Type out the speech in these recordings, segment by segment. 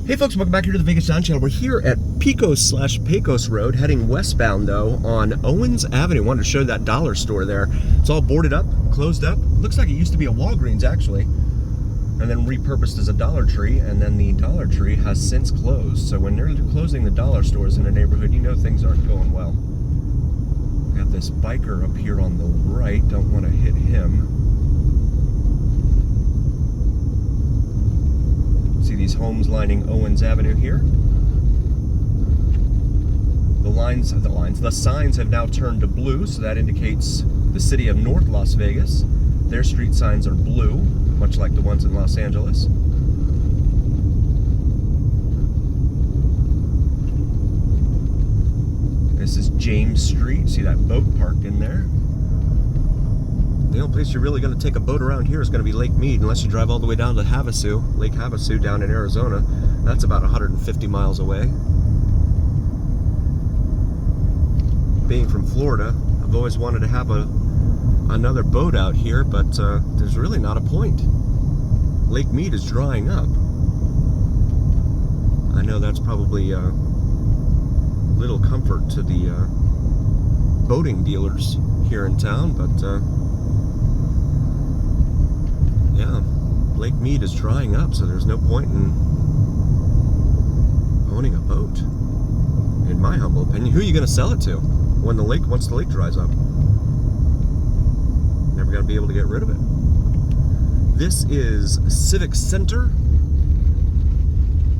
Hey folks, welcome back here to the Vegas Sound Channel. We're here at Pecos/Pecos Road, heading westbound though on Owens Avenue. Wanted to show you that dollar store there. It's all boarded up, closed up. Looks like it used to be a Walgreens actually, and then repurposed as a Dollar Tree, and then the Dollar Tree has since closed. So when they're closing the dollar stores in a neighborhood, you know things aren't going well. We have this biker up here on the right. Don't want to hit him. See these homes lining Owens Avenue here. The signs have now turned to blue, so that indicates the city of North Las Vegas. Their street signs are blue, much like the ones in Los Angeles. This is James Street. See that boat parked in there? The only place you're really going to take a boat around here is going to be Lake Mead, unless you drive all the way down to Havasu, Lake Havasu down in Arizona. That's about 150 miles away. Being from Florida, I've always wanted to have another boat out here, but there's really not a point. Lake Mead is drying up. I know that's probably little comfort to the boating dealers here in town, but yeah, Lake Mead is drying up, so there's no point in owning a boat, in my humble opinion. Who are you going to sell it to once the lake dries up? Never going to be able to get rid of it. This is Civic Center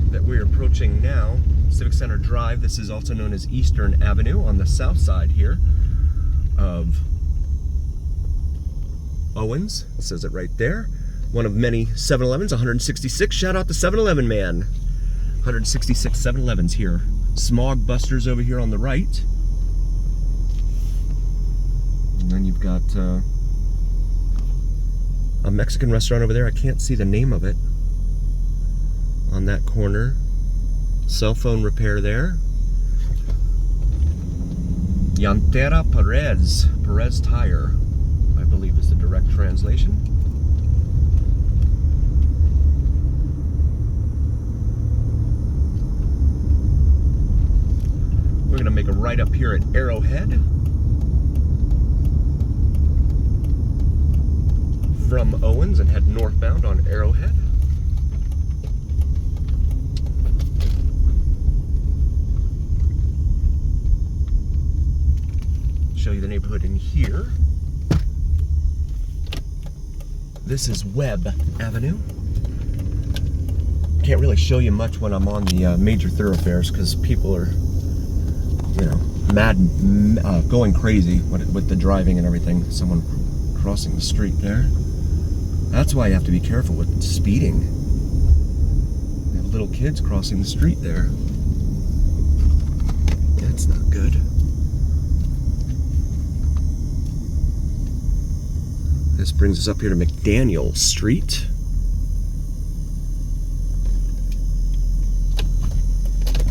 that we're approaching now. Civic Center Drive. This is also known as Eastern Avenue on the south side here of Owens. It says it right there. One of many 7-Elevens, 166. Shout out to 7-Eleven man. 166 7-Elevens here. Smog Busters over here on the right. And then you've got a Mexican restaurant over there. I can't see the name of it. On that corner. Cell phone repair there. Llantera Perez. Perez Tire, I believe is the direct translation. We're going to make a right up here at Arrowhead. From Owens and head northbound on Arrowhead. Show you the neighborhood in here. This is Webb Avenue. Can't really show you much when I'm on the major thoroughfares because people are, you know, going crazy with the driving and everything. Someone crossing the street there. That's why you have to be careful with speeding. You have little kids crossing the street there. That's not good. This brings us up here to McDaniel Street.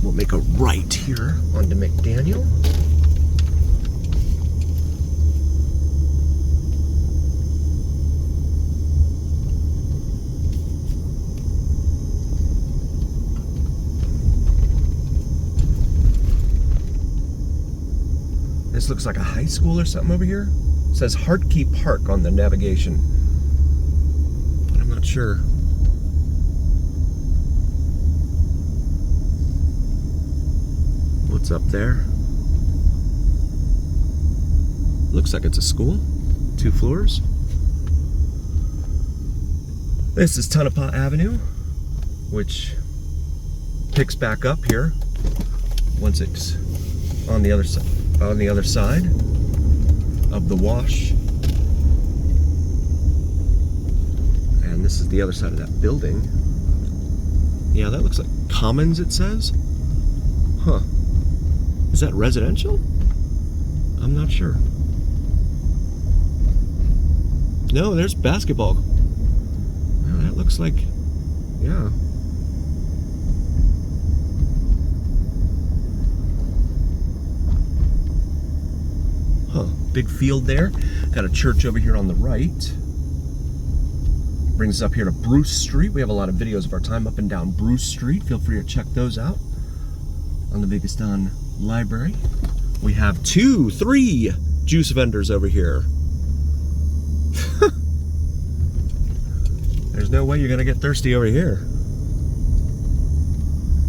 We'll make a right here onto McDaniel. This looks like a high school or something over here. It says Hartkey Park on the navigation, but I'm not sure. What's up there? Looks like it's a school. 2 floors. This is Tonopah Avenue, which picks back up here once it's on the other side. On the other side of the wash. And this is the other side of that building. Yeah, that looks like Commons, it says. Huh. Is that residential? I'm not sure. No, there's basketball. Oh, that looks like, yeah. Huh. Big field there. Got a church over here on the right. brings us up here to Bruce Street. We have a lot of videos of our time up and down Bruce Street. Feel free to check those out on the Vegas Don Library. We have 2, 3 juice vendors over here. There's no way you're gonna get thirsty over here.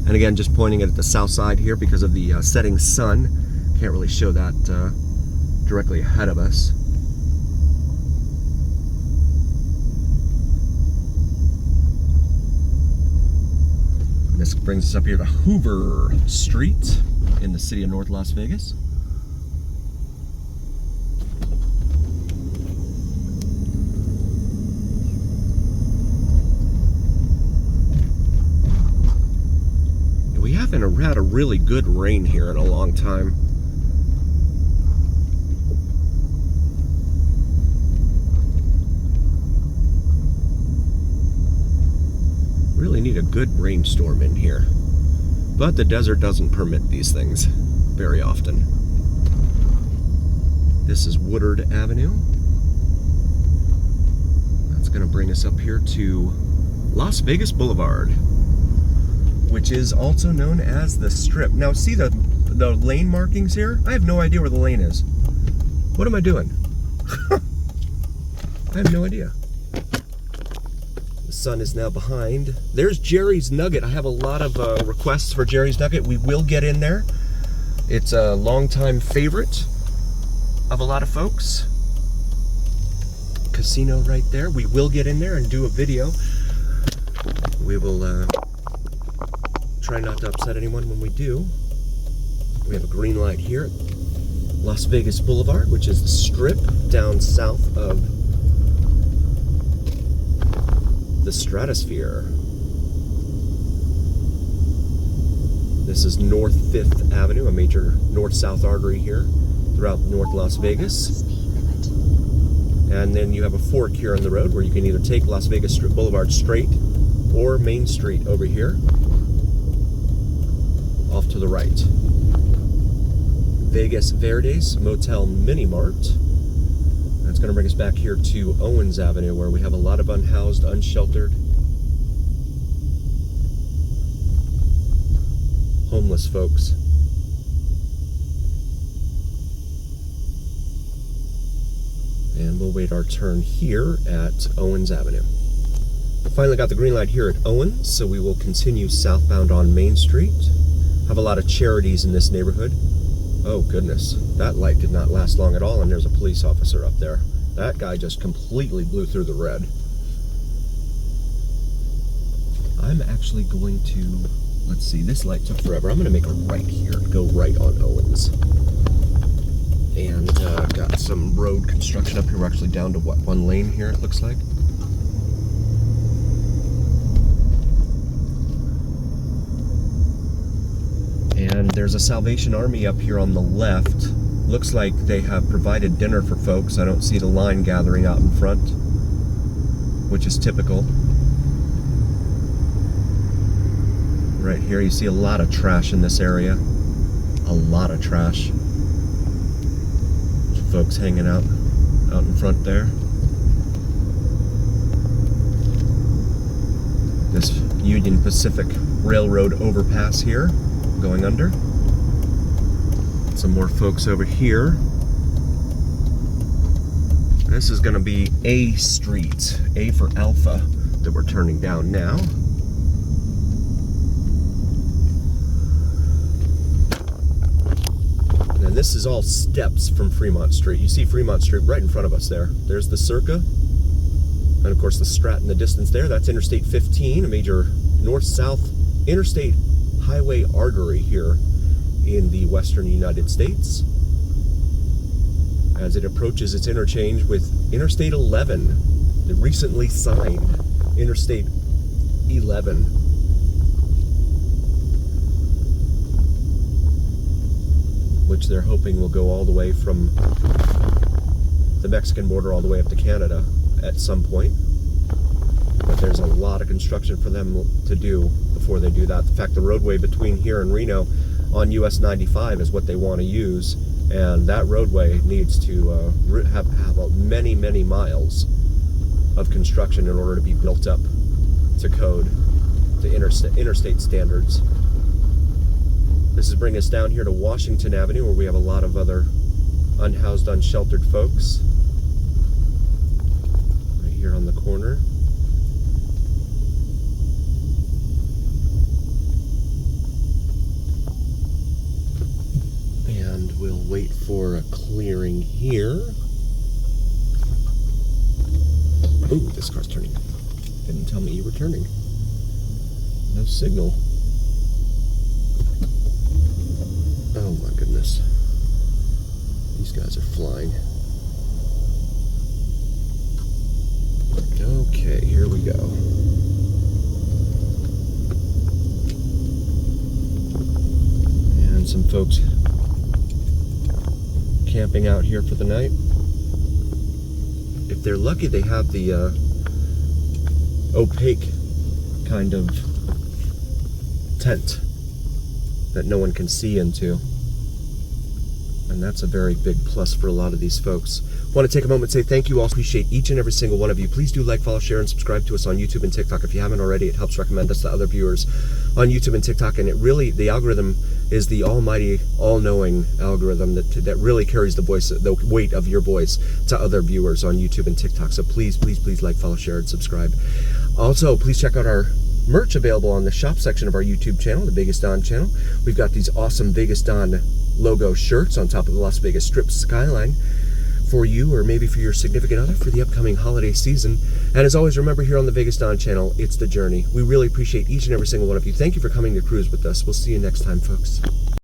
And again, just pointing it at the south side here because of the setting sun. Can't really show that directly ahead of us. And this brings us up here to Hoover Street in the city of North Las Vegas. We haven't had a really good rain here in a long time. Really need a good rainstorm in here. But the desert doesn't permit these things very often. This is Woodard Avenue. That's going to bring us up here to Las Vegas Boulevard, which is also known as the Strip. Now see the lane markings here? I have no idea where the lane is. What am I doing? I have no idea. The sun is now behind. There's Jerry's Nugget. I have a lot of requests for Jerry's Nugget. We will get in there. It's a longtime favorite of a lot of folks. Casino right there. We will get in there and do a video. We will try not to upset anyone when we do. We have a green light here at Las Vegas Boulevard, which is the Strip down south of the Stratosphere. This is North 5th Avenue, a major north-south artery here throughout North Las Vegas. And then you have a fork here on the road where you can either take Las Vegas Boulevard straight or Main Street over here, off to the right. Vegas Verdes Motel Mini Mart. That's going to bring us back here to Owens Avenue, where we have a lot of unhoused, unsheltered, homeless folks. And we'll wait our turn here at Owens Avenue. Finally got the green light here at Owens, so we will continue southbound on Main Street. Have a lot of charities in this neighborhood. Oh goodness, that light did not last long at all, and there's a police officer up there. That guy just completely blew through the red. I'm actually going to, let's see, this light took forever. I'm going to make a right here, go right on Owens. And got some road construction up here. We're actually down to what, 1 lane here it looks like. And there's a Salvation Army up here on the left. Looks like they have provided dinner for folks. I don't see the line gathering out in front, which is typical. Right here you see a lot of trash in this area. A lot of trash. There's folks hanging out in front there. This Union Pacific Railroad overpass here, going under. Some more folks over here. This is going to be A Street, A for Alpha, that we're turning down now. And this is all steps from Fremont Street. You see Fremont Street right in front of us there. There's the Circa, and of course the Strat in the distance there. That's Interstate 15, a major north-south interstate highway artery here in the western United States, as it approaches its interchange with Interstate 11, the recently signed Interstate 11. Which they're hoping will go all the way from the Mexican border all the way up to Canada at some point. But there's a lot of construction for them to do before they do that. In fact, the roadway between here and Reno on US 95 is what they want to use, and that roadway needs to have many, many miles of construction in order to be built up to code, to interstate standards. This is bringing us down here to Washington Avenue, where we have a lot of other unhoused, unsheltered folks. Right here on the corner. And we'll wait for a clearing here. Ooh, this car's turning. Didn't tell me you were turning. No signal. Oh my goodness. These guys are flying. Okay, here we go. And some folks camping out here for the night. If they're lucky, they have the opaque kind of tent that no one can see into. And that's a very big plus for a lot of these folks. Want to take a moment and say thank you all. Appreciate each and every single one of you. Please do like, follow, share, and subscribe to us on YouTube and TikTok. If you haven't already, it helps recommend us to other viewers on YouTube and TikTok. And it really, the algorithm is the almighty, all-knowing algorithm that really carries the weight of your voice to other viewers on YouTube and TikTok. So please, please, please like, follow, share, and subscribe. Also, please check out our merch available on the shop section of our YouTube channel, the Vegas Don channel. We've got these awesome Vegas Don logo shirts on top of the Las Vegas Strip skyline for you, or maybe for your significant other for the upcoming holiday season. And as always, remember, here on the Vegas Don channel, it's the journey. We really appreciate each and every single one of you. Thank you for coming to cruise with us. We'll see you next time, folks.